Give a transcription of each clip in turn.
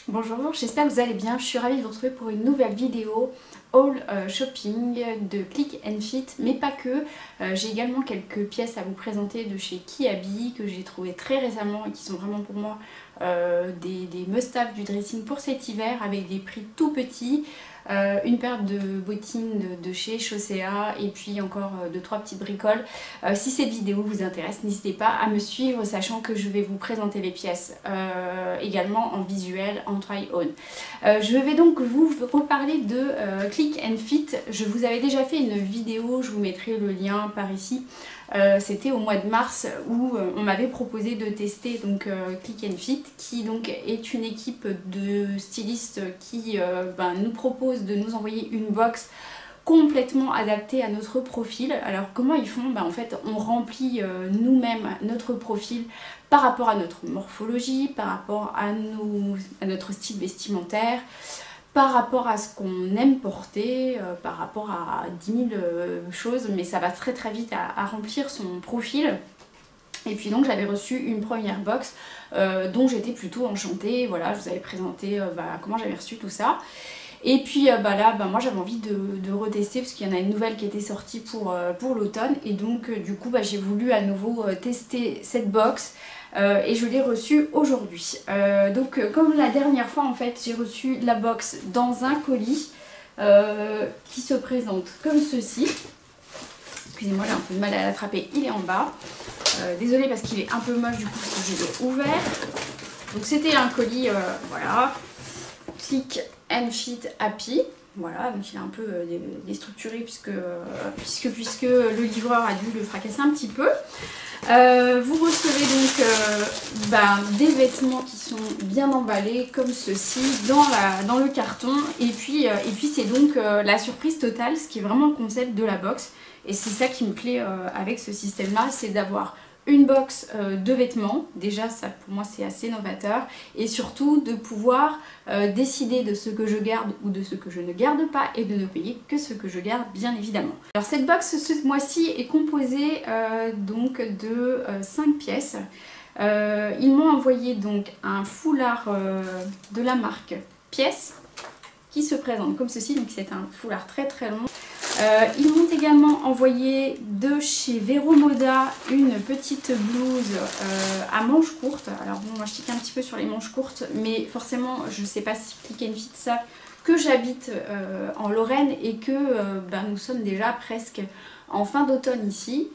Bonjour, j'espère que vous allez bien. Je suis ravie de vous retrouver pour une nouvelle vidéo haul shopping de Click and Fit, mais pas que. J'ai également quelques pièces à vous présenter de chez Kiabi que j'ai trouvé très récemment et qui sont vraiment pour moi des must-have du dressing pour cet hiver avec des prix tout petits. Une paire de bottines de chez Chaussea et puis encore 2-3 petites bricoles. Si cette vidéo vous intéresse, n'hésitez pas à me suivre, sachant que je vais vous présenter les pièces également en visuel, en try-on. Je vais donc vous reparler de Click and Fit. Je vous avais déjà fait une vidéo, je vous mettrai le lien par ici. C'était au mois de mars où on m'avait proposé de tester donc Click and Fit, qui donc est une équipe de stylistes qui nous propose de nous envoyer une box complètement adaptée à notre profil. Alors comment ils font? En fait on remplit nous-mêmes notre profil par rapport à notre morphologie, par rapport à notre style vestimentaire, par rapport à ce qu'on aime porter, par rapport à 10 000 choses, mais ça va très très vite à remplir son profil. Et puis donc j'avais reçu une première box dont j'étais plutôt enchantée. Voilà, je vous avais présenté comment j'avais reçu tout ça. Et puis là, moi j'avais envie de retester parce qu'il y en a une nouvelle qui était sortie pour l'automne. Et donc du coup j'ai voulu à nouveau tester cette box. Et je l'ai reçue aujourd'hui. Donc comme la dernière fois en fait, j'ai reçu la box dans un colis qui se présente comme ceci. Excusez-moi, j'ai un peu de mal à l'attraper, il est en bas. Désolée parce qu'il est un peu moche du coup parce que je l'ai ouvert. Donc c'était un colis, voilà, Click and Fit Happy. Voilà, donc il est un peu déstructuré puisque le livreur a dû le fracasser un petit peu. Vous recevez donc des vêtements qui sont bien emballés comme ceci dans le carton. Et puis c'est donc la surprise totale, ce qui est vraiment le concept de la box. Et c'est ça qui me plaît avec ce système-là, c'est d'avoir une box de vêtements. Déjà ça pour moi c'est assez novateur, et surtout de pouvoir décider de ce que je garde ou de ce que je ne garde pas, et de ne payer que ce que je garde bien évidemment. Alors cette box ce mois-ci est composée donc de 5 pièces. Ils m'ont envoyé donc un foulard de la marque Pièce qui se présente comme ceci, donc c'est un foulard très très long. Ils m'ont également envoyé de chez Vero Moda une petite blouse à manches courtes. Alors bon, moi je tique un petit peu sur les manches courtes, mais forcément je ne sais pas si Click and Fit ça, que j'habite en Lorraine et que nous sommes déjà presque en fin d'automne ici.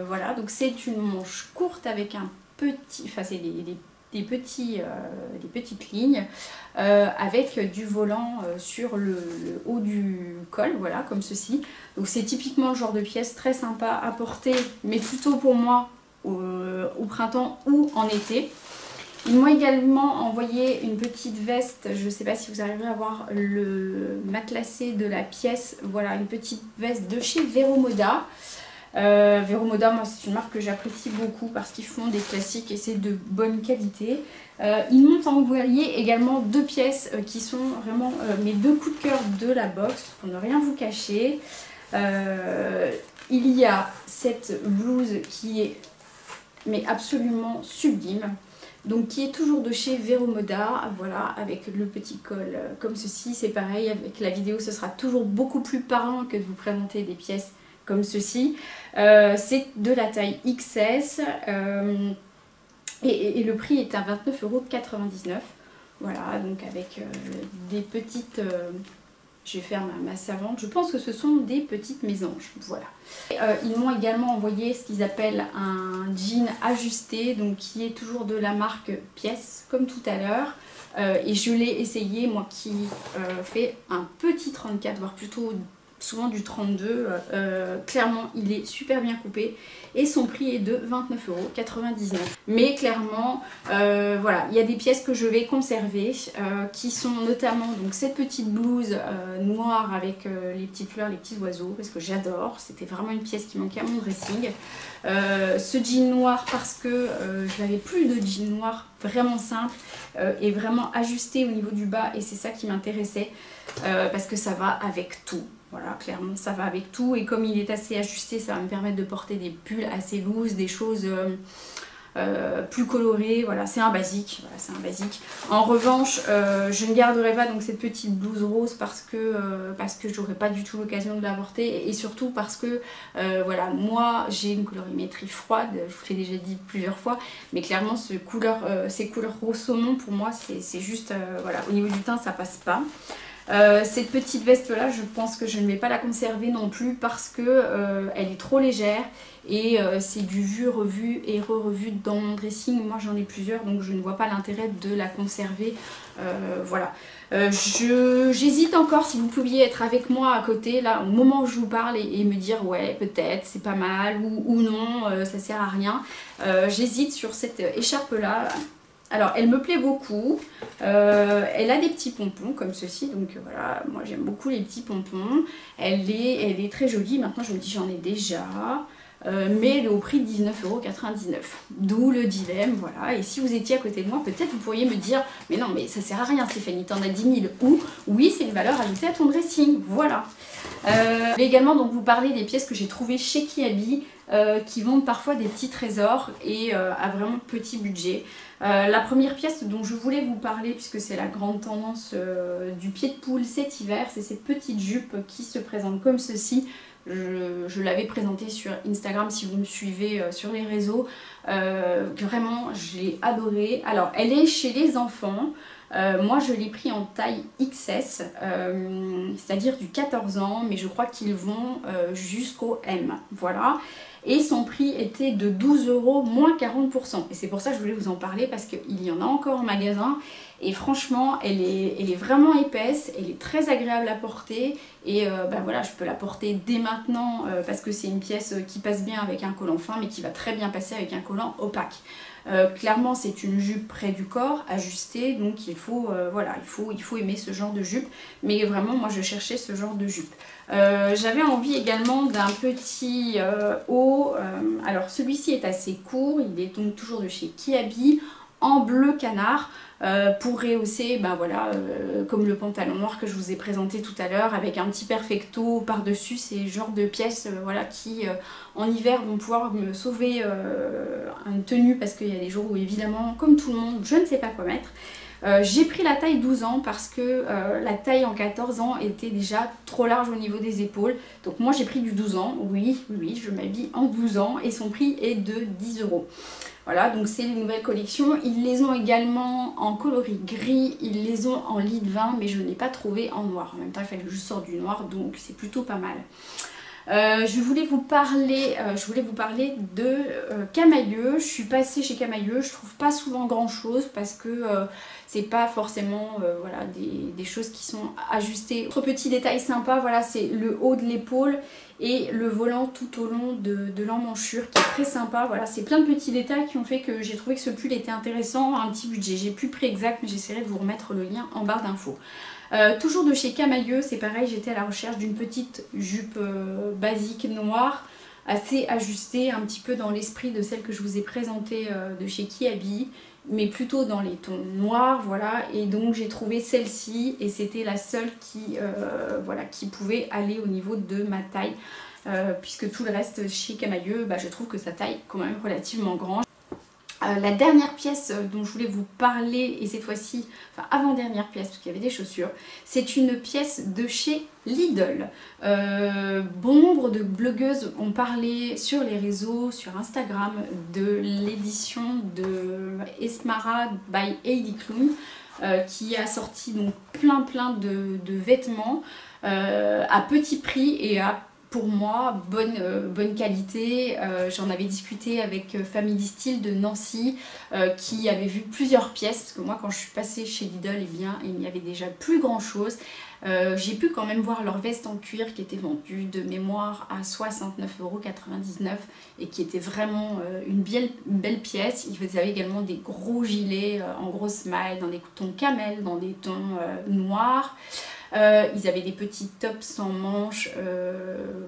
Voilà, donc c'est une manche courte avec un petit, enfin c'est des petites lignes avec du volant sur le haut du col, voilà, comme ceci. Donc c'est typiquement le genre de pièce très sympa à porter, mais plutôt pour moi au printemps ou en été. Ils m'ont également envoyé une petite veste, je ne sais pas si vous arriverez à voir le matelassé de la pièce, voilà, une petite veste de chez Vero Moda. Vero Moda, moi c'est une marque que j'apprécie beaucoup parce qu'ils font des classiques et c'est de bonne qualité. Ils m'ont envoyé également 2 pièces qui sont vraiment mes 2 coups de cœur de la box, pour ne rien vous cacher. Il y a cette blouse qui est mais absolument sublime, donc qui est toujours de chez Vero Moda, voilà, avec le petit col comme ceci. C'est pareil, avec la vidéo ce sera toujours beaucoup plus parlant que de vous présenter des pièces comme ceci. C'est de la taille XS et le prix est à 29,99 €. Voilà, donc avec des petites... je vais faire ma savante. Je pense que ce sont des petites mésanges. Voilà. Ils m'ont également envoyé ce qu'ils appellent un jean ajusté, donc qui est toujours de la marque Pièce, comme tout à l'heure. Et je l'ai essayé, moi qui fais un petit 34, voire plutôt souvent du 32. Clairement, il est super bien coupé et son prix est de 29,99 €. Mais clairement, voilà, il y a des pièces que je vais conserver qui sont notamment donc cette petite blouse noire avec les petites fleurs, les petits oiseaux, parce que j'adore. C'était vraiment une pièce qui manquait à mon dressing. Ce jean noir parce que je n'avais plus de jean noir vraiment simple et vraiment ajusté au niveau du bas, et c'est ça qui m'intéressait parce que ça va avec tout. Voilà, clairement ça va avec tout, et comme il est assez ajusté, ça va me permettre de porter des pulls assez loose, des choses plus coloré, voilà, c'est un basique, voilà, c'est un basique. En revanche, je ne garderai pas donc cette petite blouse rose parce que j'aurai pas du tout l'occasion de la porter, et surtout parce que voilà, moi j'ai une colorimétrie froide, je vous l'ai déjà dit plusieurs fois, mais clairement ces couleurs rose saumon pour moi c'est juste, voilà, au niveau du teint ça passe pas. Cette petite veste là, je pense que je ne vais pas la conserver non plus parce que elle est trop légère, et c'est du vu, revu et re-revu dans mon dressing. Moi j'en ai plusieurs, donc je ne vois pas l'intérêt de la conserver. Voilà. J'hésite encore, si vous pouviez être avec moi à côté là au moment où je vous parle et me dire ouais peut-être c'est pas mal ou non, ça sert à rien. J'hésite sur cette écharpe là. Alors elle me plaît beaucoup, elle a des petits pompons comme ceci, donc voilà, moi j'aime beaucoup les petits pompons. Elle est très jolie, maintenant je me dis j'en ai déjà, mais elle est au prix de 19,99 €. D'où le dilemme, voilà. Et si vous étiez à côté de moi, peut-être vous pourriez me dire mais non mais ça sert à rien Stéphanie, t'en as 10 000, ou oui c'est une valeur ajoutée à ton dressing, voilà. Je vais également donc vous parler des pièces que j'ai trouvées chez Kiabi, qui vendent parfois des petits trésors et à vraiment petit budget. La première pièce dont je voulais vous parler, puisque c'est la grande tendance du pied de poule cet hiver, c'est cette petite jupe qui se présente comme ceci. Je l'avais présentée sur Instagram si vous me suivez sur les réseaux. Vraiment, j'ai adoré. Alors, elle est chez les enfants. Moi, je l'ai pris en taille XS, c'est-à-dire du 14 ans, mais je crois qu'ils vont jusqu'au M. Voilà. Et son prix était de 12 € moins 40%. Et c'est pour ça que je voulais vous en parler, parce qu'il y en a encore en magasin. Et franchement, elle est vraiment épaisse, elle est très agréable à porter. Et ben voilà, je peux la porter dès maintenant parce que c'est une pièce qui passe bien avec un collant fin, mais qui va très bien passer avec un collant opaque. Clairement, c'est une jupe près du corps, ajustée, donc il faut, voilà, il faut aimer ce genre de jupe. Mais vraiment, moi, je cherchais ce genre de jupe. J'avais envie également d'un petit haut. Alors, celui-ci est assez court, il est donc toujours de chez Kiabi, en bleu canard. Pour rehausser, ben voilà, comme le pantalon noir que je vous ai présenté tout à l'heure, avec un petit perfecto par-dessus, c'est le genre de pièces voilà, qui en hiver vont pouvoir me sauver une tenue, parce qu'il y a des jours où évidemment, comme tout le monde, je ne sais pas quoi mettre. J'ai pris la taille 12 ans parce que la taille en 14 ans était déjà trop large au niveau des épaules. Donc moi j'ai pris du 12 ans, oui, je m'habille en 12 ans et son prix est de 10 €. Voilà, donc c'est les nouvelles collections. Ils les ont également en coloris gris, ils les ont en lit de vin, mais je n'ai pas trouvé en noir. En même temps, il fallait que je sorte du noir, donc c'est plutôt pas mal. Je voulais vous parler de Camaïeu. Je suis passée chez Camaïeu, je trouve pas souvent grand chose parce que c'est pas forcément voilà, des choses qui sont ajustées. Autre petit détail sympa, voilà, c'est le haut de l'épaule et le volant tout au long de l'emmanchure qui est très sympa. Voilà, c'est plein de petits détails qui ont fait que j'ai trouvé que ce pull était intéressant à un petit budget. J'ai plus le prix exact, mais j'essaierai de vous remettre le lien en barre d'infos. Toujours de chez Camaïeu, c'est pareil, j'étais à la recherche d'une petite jupe basique noire, assez ajustée, un petit peu dans l'esprit de celle que je vous ai présentée de chez Kiabi, mais plutôt dans les tons noirs, voilà. Et donc j'ai trouvé celle-ci, et c'était la seule qui, voilà, qui pouvait aller au niveau de ma taille, puisque tout le reste chez Camaïeu, bah, je trouve que sa taille est quand même relativement grande. La dernière pièce dont je voulais vous parler, et cette fois-ci, enfin avant-dernière pièce parce qu'il y avait des chaussures, c'est une pièce de chez Lidl. Bon nombre de blogueuses ont parlé sur les réseaux, sur Instagram, de l'édition de Esmara by Heidi Klum, qui a sorti donc plein de vêtements à petit prix et à, pour moi, bonne qualité. J'en avais discuté avec Family Style de Nancy qui avait vu plusieurs pièces, parce que moi quand je suis passée chez Lidl, eh bien, il n'y avait déjà plus grand chose. J'ai pu quand même voir leur veste en cuir qui était vendue de mémoire à 69,99 € et qui était vraiment une belle pièce. Ils avaient également des gros gilets en gros smile, dans des tons camel, dans des tons noirs. Ils avaient des petits tops sans manches,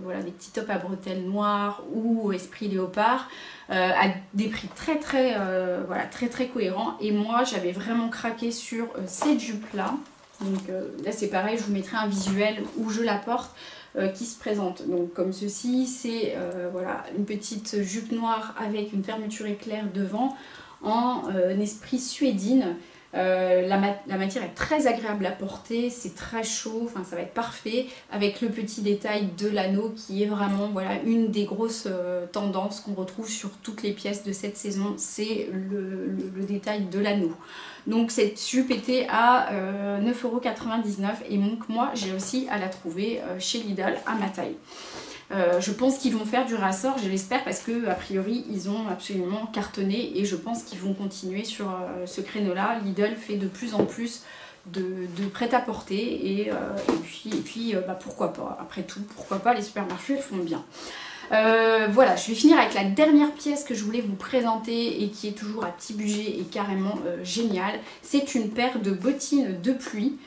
voilà, des petits tops à bretelles noires ou esprit léopard, à des prix voilà, très cohérents. Et moi j'avais vraiment craqué sur cette jupe là. Donc là c'est pareil, je vous mettrai un visuel où je la porte qui se présente. Donc comme ceci, c'est voilà, une petite jupe noire avec une fermeture éclair devant en esprit suédine. La matière est très agréable à porter, c'est très chaud, enfin ça va être parfait, avec le petit détail de l'anneau qui est vraiment voilà, une des grosses tendances qu'on retrouve sur toutes les pièces de cette saison, c'est le détail de l'anneau. Donc cette jupe était à 9,99 € et donc moi j'ai réussi à la trouver chez Lidl à ma taille. Je pense qu'ils vont faire du rassort, je l'espère, parce que a priori ils ont absolument cartonné et je pense qu'ils vont continuer sur ce créneau là. Lidl fait de plus en plus de prêt-à-porter et puis bah, pourquoi pas, après tout, pourquoi pas, les supermarchés le font bien. Voilà, je vais finir avec la dernière pièce que je voulais vous présenter et qui est toujours à petit budget et carrément géniale. C'est une paire de bottines de pluie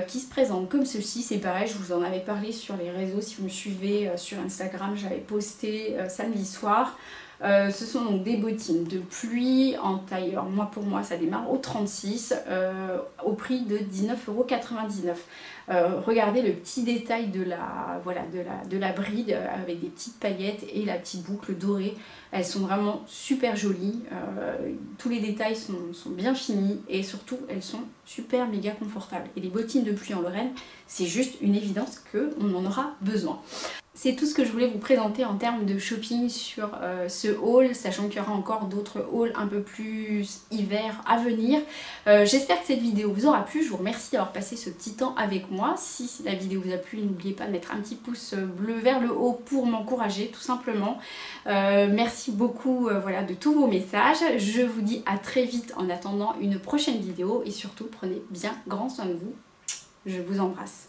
qui se présente comme ceci. C'est pareil, je vous en avais parlé sur les réseaux, si vous me suivez sur Instagram, j'avais posté samedi soir. Ce sont donc des bottines de pluie en taille, alors pour moi ça démarre au 36 au prix de 19,99 €. Regardez le petit détail de la bride avec des petites paillettes et la petite boucle dorée. Elles sont vraiment super jolies, tous les détails sont bien finis et surtout elles sont super méga confortables. Et les bottines de pluie en Lorraine, c'est juste une évidence qu'on en aura besoin. C'est tout ce que je voulais vous présenter en termes de shopping sur ce haul, sachant qu'il y aura encore d'autres hauls un peu plus hiver à venir. J'espère que cette vidéo vous aura plu, je vous remercie d'avoir passé ce petit temps avec moi. Si la vidéo vous a plu, n'oubliez pas de mettre un petit pouce bleu vers le haut pour m'encourager tout simplement. Merci beaucoup voilà, de tous vos messages. Je vous dis à très vite en attendant une prochaine vidéo et surtout prenez bien grand soin de vous. Je vous embrasse.